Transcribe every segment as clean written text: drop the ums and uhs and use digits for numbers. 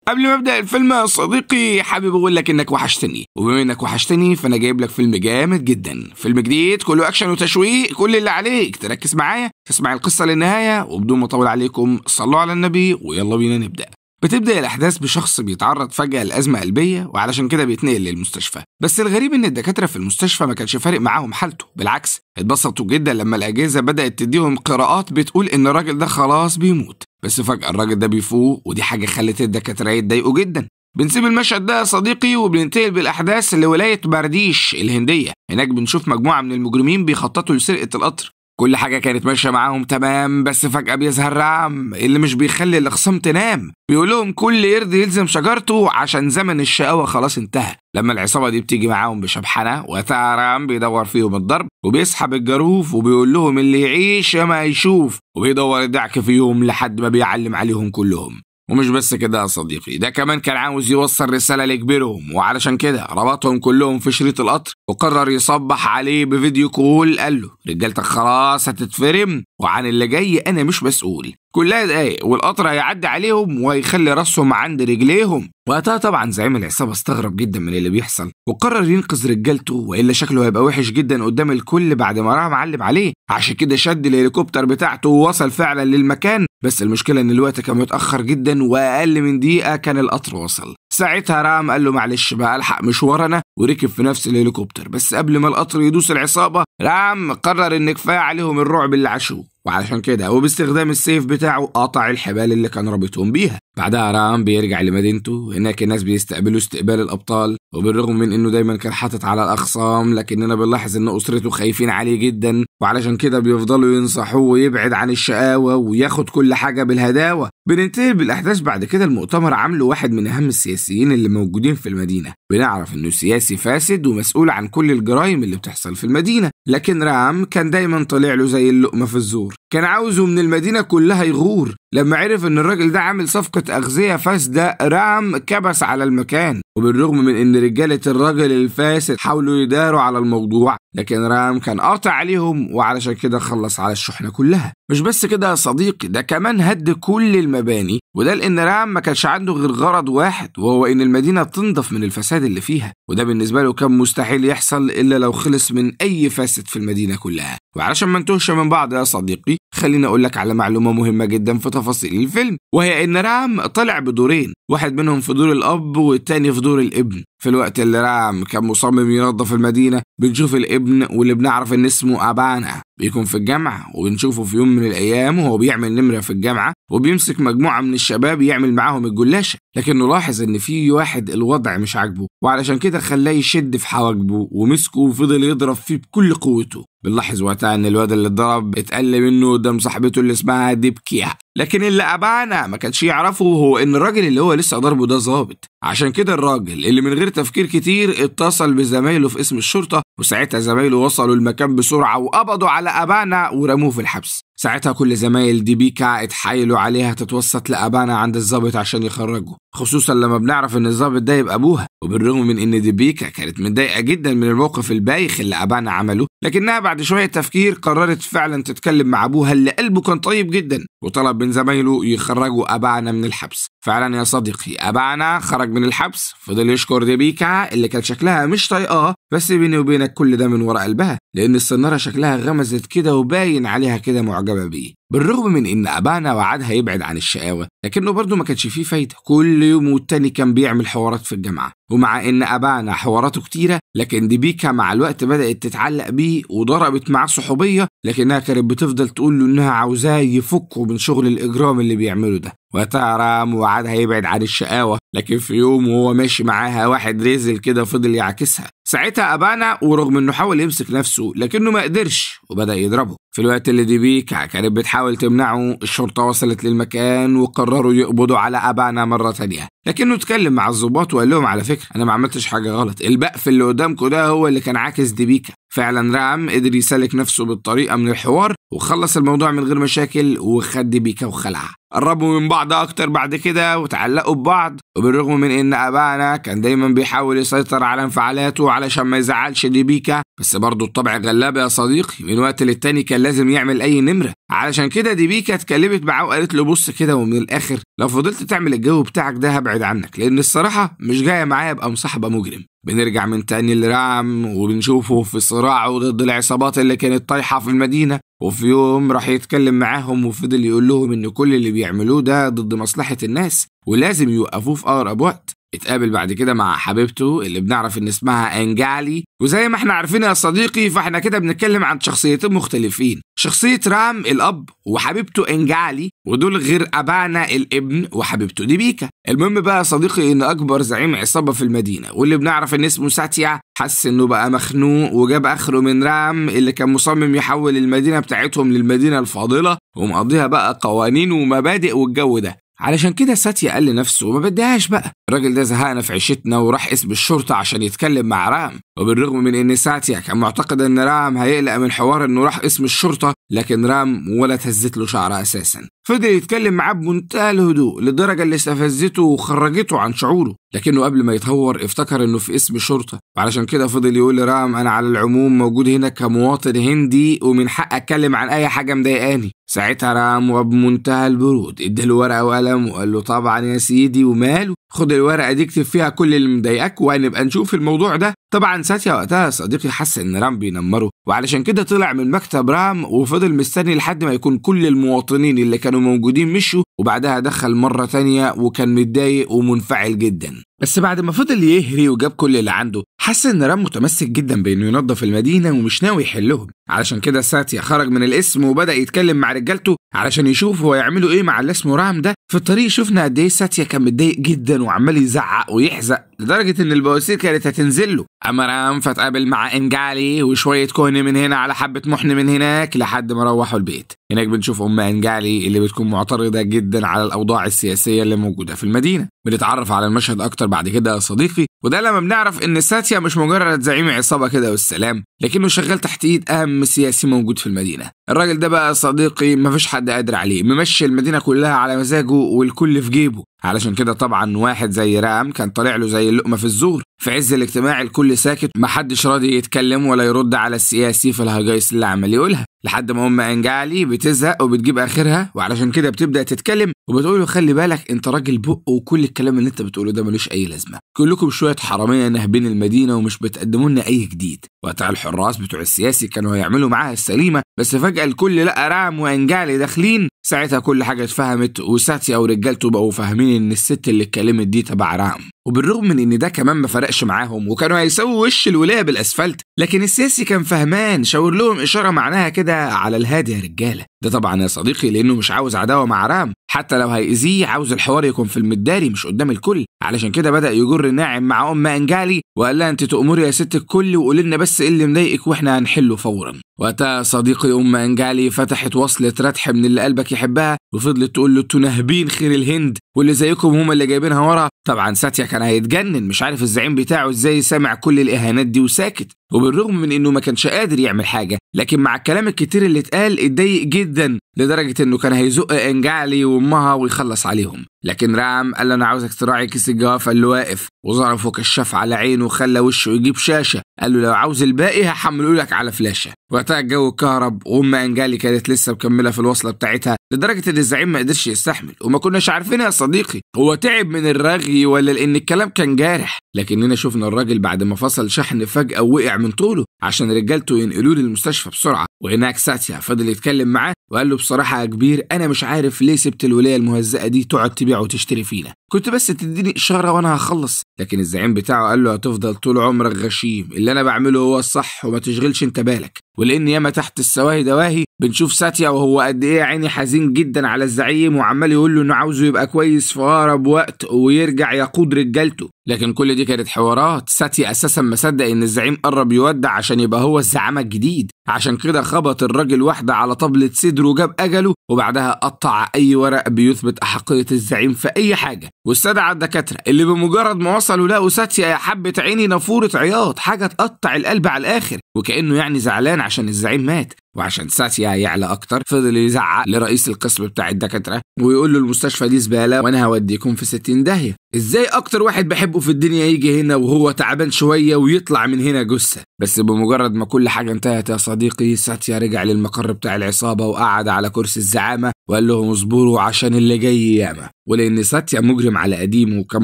قبل ما ابدا الفيلم يا صديقي حابب اقول لك انك وحشتني، وبما انك وحشتني فانا جايب لك فيلم جامد جدا، فيلم جديد كله اكشن وتشويق. كل اللي عليك تركز معايا تسمع القصه للنهايه، وبدون ما اطول عليكم صلوا على النبي ويلا بينا نبدا. بتبدأ الأحداث بشخص بيتعرض فجأة لأزمة قلبية وعلشان كده بيتنقل للمستشفى، بس الغريب إن الدكاترة في المستشفى ما كانش فارق معاهم حالته، بالعكس اتبسطوا جدا لما الأجهزة بدأت تديهم قراءات بتقول إن الراجل ده خلاص بيموت، بس فجأة الراجل ده بيفوق ودي حاجة خلت الدكاترة يتضايقوا جدا. بنسيب المشهد ده يا صديقي وبننتقل بالأحداث لولاية بارديش الهندية. هناك بنشوف مجموعة من المجرمين بيخططوا لسرقة القطر. كل حاجة كانت ماشية معاهم تمام، بس فجأة بيظهر رام اللي مش بيخلي الأخصام تنام، بيقول لهم كل قرد يلزم شجرته عشان زمن الشقاوة خلاص انتهى. لما العصابة دي بتيجي معاهم بشبحنة وقتها رام بيدور فيهم الضرب وبيسحب الجاروف وبيقول لهم اللي يعيش ما يشوف، وبيدور الدعك فيهم لحد ما بيعلم عليهم كلهم. ومش بس كده يا صديقي، ده كمان كان عاوز يوصل رسالة لكبيرهم، وعلشان كده ربطهم كلهم في شريط القطر وقرر يصبح عليه بفيديو كول. قال له رجالتك خلاص هتتفرم، وعن اللي جاي انا مش مسؤول، كلها دقايق والقطر هيعدي عليهم وهيخلي راسهم عند رجليهم. وقتها طبعا زعيم العصابة استغرب جدا من اللي بيحصل وقرر ينقذ رجالته، والا شكله هيبقى وحش جدا قدام الكل بعد ما راح معلم عليه. عشان كده شد الهليكوبتر بتاعته ووصل فعلا للمكان، بس المشكلة ان الوقت كان متأخر جدا واقل من دقيقة كان القطر وصل. ساعتها رام قال له معلش بقى الحق مشوارنا، وركب في نفس الهليكوبتر. بس قبل ما القطر يدوس العصابة رام قرر ان كفاية عليهم الرعب اللي عاشوه، وعلشان كده وباستخدام السيف بتاعه قطع الحبال اللي كان رابطهم بيها. بعدها رام بيرجع لمدينته، هناك الناس بيستقبلوا استقبال الأبطال، وبالرغم من انه دايما كان حاطط على الأخصام لكننا بنلاحظ ان أسرته خايفين عليه جدا، وعلشان كده بيفضلوا ينصحوه ويبعد عن الشقاوة وياخد كل حاجة بالهداوة. بننتهي بالأحداث بعد كده المؤتمر عامله واحد من أهم السياسيين اللي موجودين في المدينة. بنعرف انه سياسي فاسد ومسؤول عن كل الجرائم اللي بتحصل في المدينة، لكن رام كان دايما طالع له زي اللقمة في الزور، كان عاوزه من المدينة كلها يغور. لما عرف ان الراجل ده عامل صفقة أغذية فاسدة رام كبس على المكان، وبالرغم من ان رجالة الراجل الفاسد حاولوا يداروا على الموضوع لكن رام كان قاطع عليهم، وعلشان كده خلص على الشحنة كلها. مش بس كده يا صديقي، ده كمان هد كل المباني، وده لان رام ما كانش عنده غير غرض واحد، وهو ان المدينة تنضف من الفساد اللي فيها، وده بالنسبة له كان مستحيل يحصل الا لو خلص من اي فاسد في المدينة كلها. وعلشان ما نتوهش من بعض يا صديقي خليني اقول لك على معلومة مهمة جدا في تفاصيل الفيلم، وهي ان رام طلع بدورين، واحد منهم في دور الاب والتاني في دور الابن. في الوقت اللي رام كان مصمم ينظف المدينة بنشوف الابن واللي بنعرف ان اسمه أبانا بيكون في الجامعة، وبنشوفه في يوم من الأيام وهو بيعمل نمرة في الجامعة وبيمسك مجموعة من الشباب يعمل معاهم الجلاشة، لكنه لاحظ ان في واحد الوضع مش عاجبه وعلشان كده خلاه يشد في حواجبه ومسكه وفضل يضرب فيه بكل قوته. بنلاحظ وقتها ان الواد اللي اتضرب اتقل منه قدام صاحبته اللي اسمها ديبكيا، لكن اللي أبانا ما كانش يعرفه هو ان الراجل اللي هو لسه ضربه ده ظابط. عشان كده الراجل اللي من غير تفكير كتير اتصل بزمايله في اسم الشرطة، وساعتها زمايله وصلوا المكان بسرعة وقبضوا على أبانا ورموه في الحبس. ساعتها كل زمايل ديبيكا اتحايلوا عليها تتوسط لأبانا عند الضابط عشان يخرجه، خصوصا لما بنعرف ان الضابط ده يبقى ابوها. وبالرغم من ان ديبيكا كانت متضايقة جدا من الموقف البايخ اللي أبانا عمله، لكنها بعد شوية تفكير قررت فعلا تتكلم مع ابوها اللي قلبه كان طيب جدا، وطلب من زمايله يخرجوا أبانا من الحبس. فعلا يا صديقي أبانا خرج من الحبس، فضل يشكر ديبيكا اللي كان شكلها مش طايقاه، بس بيني وبينك كل ده من وراء قلبها لأن السنارة شكلها غمزت كده وباين عليها كده معجبة بيه. بالرغم من ان أبانا وعدها يبعد عن الشقاوة لكنه برضه ما كانش فيه فايدة، كل يوم والتاني كان بيعمل حوارات في الجامعة، ومع ان أبانا حواراته كتيرة لكن ديبيكا مع الوقت بدأت تتعلق بيه وضربت معاه صحوبية، لكنها كانت بتفضل تقول له انها عاوزاه يفكه من شغل الإجرام اللي بيعمله ده. وقتها رام وعدها يبعد عن الشقاوة، لكن في يوم وهو ماشي معاها واحد ريزل كده فضل يعكسها. ساعتها أبانا ورغم انه حاول يمسك نفسه لكنه ما قدرش وبدأ يضربه. في الوقت اللي ديبيكا كانت بتحاول تمنعه الشرطة وصلت للمكان وقرروا يقبضوا على أبانا مرة تانية، لكنه اتكلم مع الضباط وقال لهم على فكرة أنا ما عملتش حاجة غلط، البقف اللي قدامكم ده هو اللي كان عاكس ديبيكا. فعلا رام قدر يسلك نفسه بالطريقة من الحوار وخلص الموضوع من غير مشاكل وخد ديبيكا وخلعها. قربوا من بعض اكتر بعد كده وتعلقوا ببعض، وبالرغم من ان ابانا كان دايما بيحاول يسيطر على انفعالاته علشان ما يزعلش ديبيكا، بس برضه الطبع غلاب يا صديقي، من وقت للتاني كان لازم يعمل اي نمرة. علشان كده ديبيكا اتكلمت معاه وقالت له بص كده، ومن الاخر لو فضلت تعمل الجو بتاعك ده هبعد عنك، لان الصراحة مش جاية معايا ابقى مصاحبة مجرم. بنرجع من تاني لرام وبنشوفه في صراعه ضد العصابات اللي كانت طايحة في المدينة، وفي يوم راح يتكلم معاهم وفضل يقول لهم ان كل اللي بيعملوه ده ضد مصلحة الناس ولازم يوقفوه في اقرب وقت. اتقابل بعد كده مع حبيبته اللي بنعرف ان اسمها انجالي، وزي ما احنا عارفين يا صديقي فاحنا كده بنتكلم عن شخصيتين مختلفين، شخصية رام الاب وحبيبته انجالي، ودول غير ابانا الابن وحبيبته ديبيكا. المهم بقى يا صديقي ان اكبر زعيم عصابة في المدينة واللي بنعرف ان اسمه ساتيا حس انه بقى مخنوق وجاب اخره من رام اللي كان مصمم يحول المدينة بتاعتهم للمدينة الفاضلة ومقضيها بقى قوانين ومبادئ والجو ده. علشان كده ساتيا قال لنفسه ما بديهاش بقى، الراجل ده زهقنا في عيشتنا، وراح اسم الشرطة عشان يتكلم مع رام. وبالرغم من ان ساتيا كان معتقد ان رام هيقلق من حوار انه راح اسم الشرطة، لكن رام ولا تهزت له شعره اساسا، فضل يتكلم معاه بمنتهى الهدوء للدرجة اللي استفزته وخرجته عن شعوره، لكنه قبل ما يتهور افتكر انه في اسم الشرطة، وعلشان كده فضل يقول لرام انا على العموم موجود هنا كمواطن هندي ومن حق اتكلم عن اي حاجة مضايقاني. ساعتها رام وبمنتهى البرود اداله ورقة وقلم وقال له طبعا يا سيدي وماله، خد الورقة دي اكتب فيها كل اللي مضايقك وهنبقى نشوف الموضوع ده. طبعا ساتيا وقتها صديقي حس ان رام بينمره، وعلشان كده طلع من مكتب رام وفضل مستني لحد ما يكون كل المواطنين اللي كانوا موجودين مشوا، وبعدها دخل مرة تانية وكان متضايق ومنفعل جدا. بس بعد ما فضل يهري وجاب كل اللي عنده حس ان رام متمسك جدا بانه ينظف المدينة ومش ناوي يحلهم. علشان كده ساتيا خرج من الاسم وبدأ يتكلم مع رجالته علشان يشوف هو يعملوا ايه مع اللي اسمه رام ده. في الطريق شفنا قد ايه ساتيا كان متضايق جدا وعمال يزعق ويحزق لدرجة ان البواسير كانت هتنزل له. اما رام فتقابل مع انجالي وشوية كهن من هنا على حبة محن من هناك لحد ما روحوا البيت. هناك بنشوف ام انجالي اللي بتكون معترضة جدا على الاوضاع السياسية اللي موجودة في المدينة. بنتعرف على المشهد اكتر بعد كده يا صديقي، وده لما بنعرف ان ساتيا مش مجرد زعيم عصابة كده والسلام، لكنه شغال تحت ايد اهم سياسي موجود في المدينة. الراجل ده بقى يا صديقي مفيش حد قادر عليه، ممشي المدينة كلها على مزاجه والكل في جيبه. علشان كده طبعا واحد زي رام كان طالع له زي اللقمة في الزور. في عز الاجتماع الكل ساكت، محدش راضي يتكلم ولا يرد على السياسي في الهجايس اللي عمال يقولها، لحد ما ام انجالي بتزهق وبتجيب اخرها، وعلشان كده بتبدا تتكلم وبتقول له خلي بالك انت راجل بق وكل الكلام اللي انت بتقوله ده ملوش اي لازمه، كلكم شويه حراميه نهبين المدينه ومش بتقدموا لنا اي جديد. وقتها الحراس بتوع السياسي كانوا هيعملوا معاها السليمه، بس فجاه الكل لقى رام وانجالي داخلين. ساعتها كل حاجه اتفهمت، وساتيا ورجالته بقوا فاهمين ان الست اللي اتكلمت دي تبع رام. وبالرغم من ان ده كمان ما فرقش معاهم وكانوا هيسووا وش الولايه بالاسفلت، لكن السياسي كان فهمان، شاور لهم اشاره معناها كده على الهادي يا رجاله. ده طبعا يا صديقي لانه مش عاوز عداوه مع رام، حتى لو هيأذيه عاوز الحوار يكون في المداري مش قدام الكل. علشان كده بدأ يجر ناعم مع ام انجالي وقال لها انت تأمري يا ست الكل وقولي لنا بس ايه اللي مضايقك واحنا هنحله فورا. وقتها صديقي ام انجالي فتحت وصلة ردح من اللي قلبك يحبها وفضلت تقول له انتوا ناهبين خير الهند واللي زيكم هم اللي جايبينها ورا. طبعا ساتيا كان هيتجنن، مش عارف الزعيم بتاعه ازاي سامع كل الاهانات دي وساكت، وبالرغم من انه ما كانش قادر يعمل حاجه، لكن مع الكلام الكتير اللي اتقال اتضايق جدا لدرجه انه كان هيزق انجالي وامها ويخلص عليهم. لكن رام قال انا عاوزك تراعي كيس الجوافه اللي واقف، وظرفه كشاف على عينه وخلى وشه يجيب شاشه، قال له لو عاوز الباقي هحمله لك على فلاشه. وقتها الجو اتكهرب وام انجالي كانت لسه مكمله في الوصله بتاعتها لدرجه ان الزعيم ما قدرش يستحمل، وما كناش عارفين يا صديقي هو تعب من الرغي ولا لان الكلام كان جارح. لكننا شفنا الراجل بعد ما فصل شحن فجاه وقع من طوله عشان رجالته ينقلوه للمستشفى بسرعه. وهناك ساتيا فضل يتكلم معاه وقال له بصراحه يا كبير انا مش عارف ليه سبت الولايه المهزأه دي تقعد تبيع وتشتري فينا، كنت بس تديني اشاره وانا هخلص. لكن الزعيم بتاعه قال له هتفضل طول عمرك غشيم، اللي انا بعمله هو الصح وما تشغلش انت بالك، ولان ياما تحت السواهي دواهي بنشوف ساتيا وهو قد ايه عيني حزين جدا على الزعيم وعمال يقول له انه عاوزه يبقى كويس في اقرب وقت ويرجع يقود رجالته. لكن كل دي كانت حوارات. ساتيا اساسا مصدق ان الزعيم قرب يودع عشان يبقى هو الزعامه الجديد، عشان كده خبط الراجل واحده على طبلة صدره وجاب اجله، وبعدها قطع اي ورق بيثبت احقيه الزعيم في اي حاجه، واستدعى الدكاتره اللي بمجرد ما وصلوا لقوا ساتيا يا حبه عيني نافوره عياط، حاجه تقطع القلب على الاخر، وكانه يعني زعلان عشان الزعيم مات. وعشان ساتيا يعلى اكتر فضل يزعق لرئيس القسم بتاع الدكاتره ويقول له المستشفى دي زباله وانا هوديكم في 60 داهيه. ازاي اكتر واحد بحبه في الدنيا يجي هنا وهو تعبان شويه ويطلع من هنا جثه؟ بس بمجرد ما كل حاجه انتهت يا صديقي، ساتيا رجع للمقر بتاع العصابه وقعد على كرسي الزعامه وقال لهم اصبروا عشان اللي جاي ياما. ولان ساتيا مجرم على قديمه وكان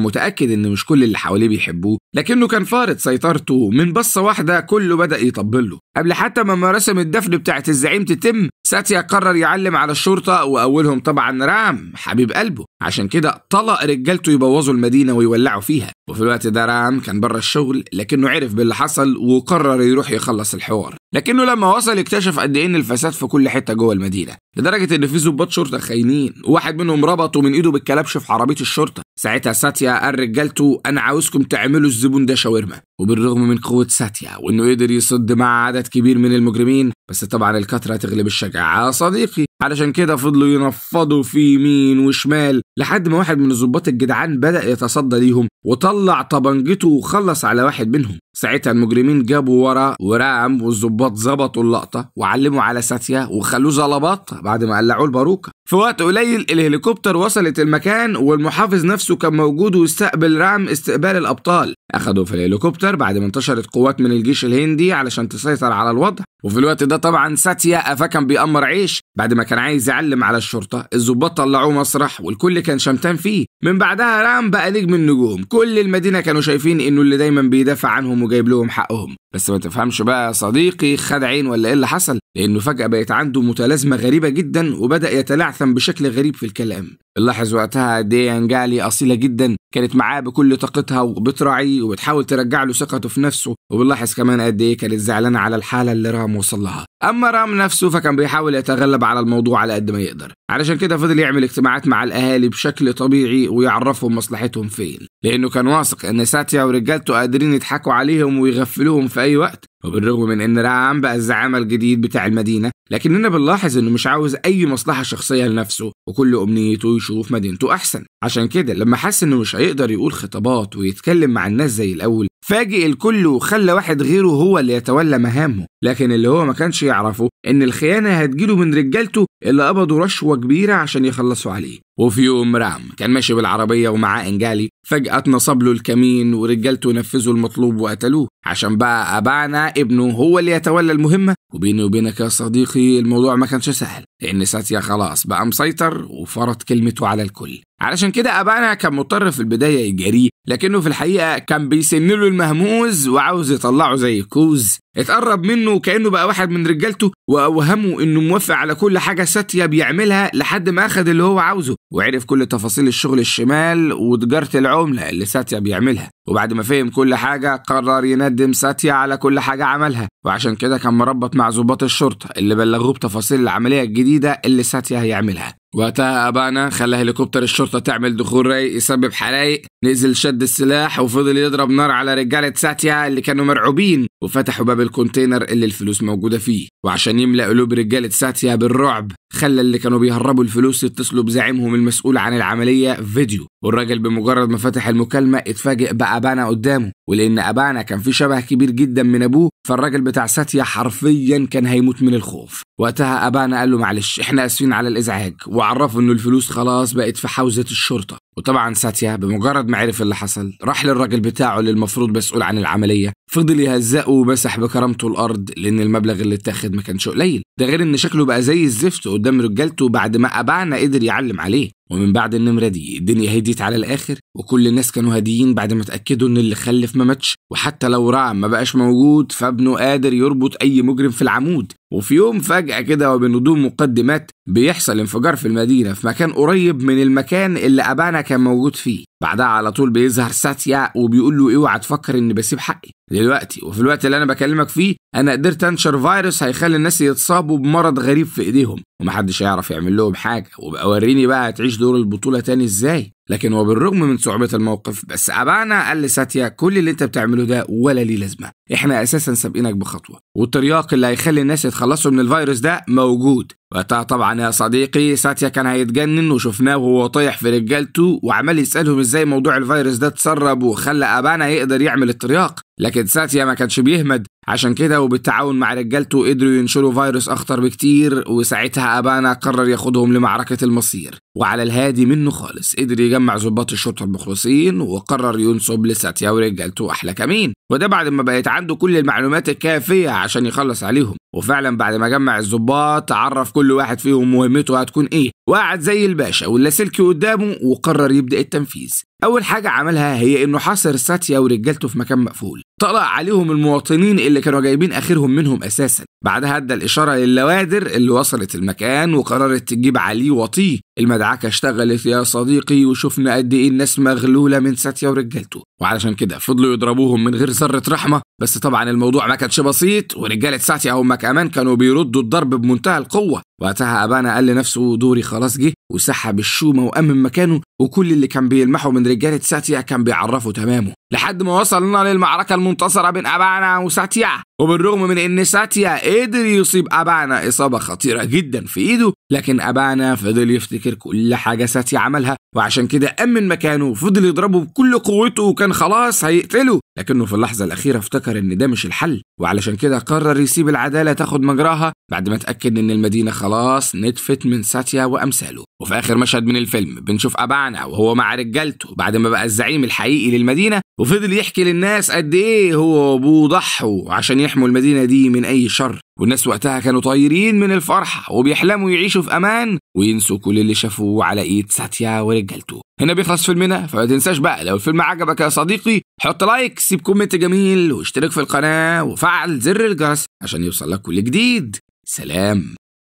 متاكد ان مش كل اللي حواليه بيحبوه، لكنه كان فارض سيطرته من بصه واحده كله بدا يطبل له. قبل حتى ما مراسم الدفن بتاعت الزعيم تتم، ساتيا قرر يعلم على الشرطه، واولهم طبعا رام حبيب قلبه، عشان كده طلق رجالته يبوظوا المدينه ويولعوا فيها. وفي الوقت ده رام كان بره الشغل، لكنه عرف باللي حصل وقرر يروح يخلص الحوار. لكنه لما وصل اكتشف قد ايه ان الفساد في كل حته جوه المدينه، لدرجه ان في ضباط شرطه خاينين، وواحد منهم ربطه من ايده بالكلبش في عربيه الشرطه. ساعتها ساتيا قال رجالته انا عاوزكم تعملوا الزبون ده شاورما. وبالرغم من قوه ساتيا وانه قدر يصد مع عدد كبير من المجرمين، بس طبعا الكثره تغلب الشجاعه يا صديقي، علشان كده فضلوا ينفضوا في يمين وشمال لحد ما واحد من الضباط الجدعان بدا يتصدى ليهم وطلع طبنجته وخلص على واحد منهم. ساعتها المجرمين جابوا ورا ورام والضباط ظبطوا اللقطه وعلموا على ساتيا وخلوه زلبط بعد ما قلعوا الباروكه. في وقت قليل الهليكوبتر وصلت المكان والمحافظ نفسه كان موجود واستقبل رام استقبال الابطال. اخدوا في الهليكوبتر بعد ما انتشرت قوات من الجيش الهندي علشان تسيطر على الوضع. وفي الوقت ده طبعا ساتيا قفا كان بيأمر عيش بعد ما كان عايز يعلم على الشرطه. الضباط طلعوه مسرح والكل كان شمتان فيه. من بعدها رام بقى نجم النجوم، كل المدينه كانوا شايفين انه اللي دايما بيدافع عنهم وجايب لهم حقهم. بس ما تفهمش بقى يا صديقي خد عين ولا ايه اللي حصل، لانه فجأة بقت عنده متلازمه غريبه جدا وبدأ يتلعثم بشكل غريب في الكلام. بنلاحظ وقتها قد ايه انجالي اصيله جدا، كانت معاه بكل طاقتها وبتراعيه وبتحاول ترجع له ثقته في نفسه. وبنلاحظ كمان قد ايه كانت زعلانه على الحاله اللي رام وصل لها. اما رام نفسه فكان بيحاول يتغلب على الموضوع على قد ما يقدر، علشان كده فضل يعمل اجتماعات مع الاهالي بشكل طبيعي ويعرفهم مصلحتهم فين، لانه كان واثق ان ساتيا ورجالته قادرين يضحكوا عليهم ويغفلوهم في اي وقت. وبالرغم من ان رام بقى الزعامه الجديد بتاع المدينه، لكننا بنلاحظ انه مش عاوز اي مصلحه شخصيه لنفسه وكل امنيته يشوف مدينته احسن. عشان كده لما حس انه مش هيقدر يقول خطابات ويتكلم مع الناس زي الاول، فاجئ الكل وخلى واحد غيره هو اللي يتولى مهامه. لكن اللي هو ما كانش يعرفه ان الخيانه هتجيله من رجالته اللي قبضوا رشوه كبيره عشان يخلصوا عليه. وفي يوم رام كان ماشي بالعربيه ومعاه انجالي، فجأة اتنصب له الكمين ورجالته نفذوا المطلوب وقتلوه عشان بقى أبانا ابنه هو اللي يتولى المهمة. وبيني وبينك يا صديقي الموضوع ما كانش سهل، لأن ساتيا خلاص بقى مسيطر وفرض كلمته على الكل. علشان كده أبانا كان مضطر في البداية يجاريه، لكنه في الحقيقة كان بيسنله المهموز وعاوز يطلعه زي كوز. اتقرب منه كأنه بقى واحد من رجالته وأوهمه إنه موافق على كل حاجة ساتيا بيعملها لحد ما أخد اللي هو عاوزه، وعرف كل تفاصيل الشغل الشمال وتجارة العملة اللي ساتيا بيعملها. وبعد ما فهم كل حاجة قرر يندم ساتيا على كل حاجة عملها، وعشان كده كان مربط مع ضباط الشرطة اللي بلغوه بتفاصيل العملية الجديدة اللي ساتيا هيعملها. وقتها أبانا خلى هليكوبتر الشرطة تعمل دخول رايق يسبب حرايق، نزل شد السلاح وفضل يضرب نار على رجالة ساتيا اللي كانوا مرعوبين، وفتحوا باب الكونتينر اللي الفلوس موجودة فيه. وعشان يملأ قلوب رجالة ساتيا بالرعب خلى اللي كانوا بيهربوا الفلوس يتصلوا بزعيمهم المسؤول عن العملية فيديو. والراجل بمجرد ما فتح المكالمة اتفاجئ بأبانا قدامه، ولأن أبانا كان في شبه كبير جدا من أبوه، فالراجل بتاع ساتيا حرفيا كان هيموت من الخوف. وقتها أبانا قال له معلش احنا اسفين على الإزعاج، وعرفوا إنه الفلوس خلاص بقت في حوزة الشرطة. وطبعا ساتيا بمجرد ما عرف اللي حصل راح للراجل بتاعه اللي المفروض مسؤول عن العملية، فضل يهزقه ومسح بكرامته الأرض لأن المبلغ اللي اتاخد ما كانش قليل. ده غير إن شكله بقى زي الزفت قدام رجالته بعد ما أبانا قدر يعلم عليه. ومن بعد النمرة دي الدنيا هديت على الآخر، وكل الناس كانوا هاديين بعد ما اتأكدوا إن اللي خلف ما ماتش، وحتى لو رام ما بقاش موجود فابنه قادر يربط أي مجرم في العمود. وفي يوم فجأة كده وبدون مقدمات بيحصل انفجار في المدينة في مكان قريب من المكان اللي أبانا كان موجود فيه. بعدها على طول بيظهر ساتيا وبيقول له اوعى تفكر اني بسيب حقي دلوقتي، وفي الوقت اللي انا بكلمك فيه انا قدرت انشر فيروس هيخلي الناس يتصابوا بمرض غريب في ايديهم ومحدش هيعرف يعمل لهم حاجه، وبقى وريني بقى هتعيش دور البطوله تاني ازاي. لكن وبالرغم من صعوبه الموقف بس ابانا قال لساتيا كل اللي انت بتعمله ده ولا ليه لازمه، احنا اساسا سابقينك بخطوه والترياق اللي هيخلي الناس يتخلصوا من الفيروس ده موجود. وقتها طبعا يا صديقي ساتيا كان هيتجنن وشفناه وهو طايح في رجالته وعمال يسألهم ازاي موضوع الفيروس ده اتسرب وخلى أبانا يقدر يعمل الترياق. لكن ساتيا ما كانش بيهمد، عشان كده وبالتعاون مع رجالته قدروا ينشروا فيروس أخطر بكتير، وساعتها أبانا قرر ياخدهم لمعركة المصير. وعلى الهادي منه خالص قدر يجمع ضباط الشرطة المخلصين وقرر ينصب لساتيا ورجالته أحلى كمين، وده بعد ما بقت عنده كل المعلومات الكافية عشان يخلص عليهم. وفعلا بعد ما جمع الضباط عرف كل واحد فيهم مهمته هتكون ايه، وقعد زي الباشا واللاسلكي قدامه وقرر يبدأ التنفيذ. اول حاجة عملها هي انه حاصر ساتيا ورجالته في مكان مقفول، طلع عليهم المواطنين اللي كانوا جايبين اخرهم منهم اساسا. بعدها ادى الاشارة للوادر اللي وصلت المكان وقررت تجيب عليه وطيه. المدعكة اشتغلت يا صديقي وشفنا قد ايه الناس مغلولة من ساتيا ورجالته، وعلشان كده فضلوا يضربوهم من غير ذرة رحمة. بس طبعا الموضوع ما كانش بسيط، ورجالة ساتيا هم كمان كانوا بيردوا الضرب بمنتهى القوة. وقتها أبانا قال لنفسه دوري خلاص جه، وسحب الشومة وأمن مكانه، وكل اللي كان بيلمحوا من رجالة ساتيا كان بيعرفوا تمامه لحد ما وصلنا للمعركة المنتصرة بين أبانا وساتيا. وبالرغم من إن ساتيا قدر يصيب أبانا إصابة خطيرة جدا في إيده، لكن أبانا فضل يفتكر كل حاجة ساتيا عملها، وعشان كده أمن مكانه وفضل يضربه بكل قوته وكان خلاص هيقتله. لكنه في اللحظة الأخيرة افتكر إن ده مش الحل، وعلشان كده قرر يسيب العدالة تاخد مجراها بعد ما اتأكد إن المدينة خلاص نتفت من ساتيا وأمثاله. وفي آخر مشهد من الفيلم بنشوف أبانا وهو مع رجالته بعد ما بقى الزعيم الحقيقي للمدينة، وفضل يحكي للناس قد إيه هو وأبوه ضحوا عشان يحموا المدينة دي من أي شر. والناس وقتها كانوا طايرين من الفرحة وبيحلموا يعيشوا في أمان وينسوا كل اللي شافوه على إيد ساتيا ورجالته. هنا بيخلص فيلمنا، فما تنساش بقى لو الفيلم عجبك يا صديقي حط لايك، سيب كومنت جميل، واشترك في القناة وفعل زر الجرس عشان يوصل لك كل جديد. سلام.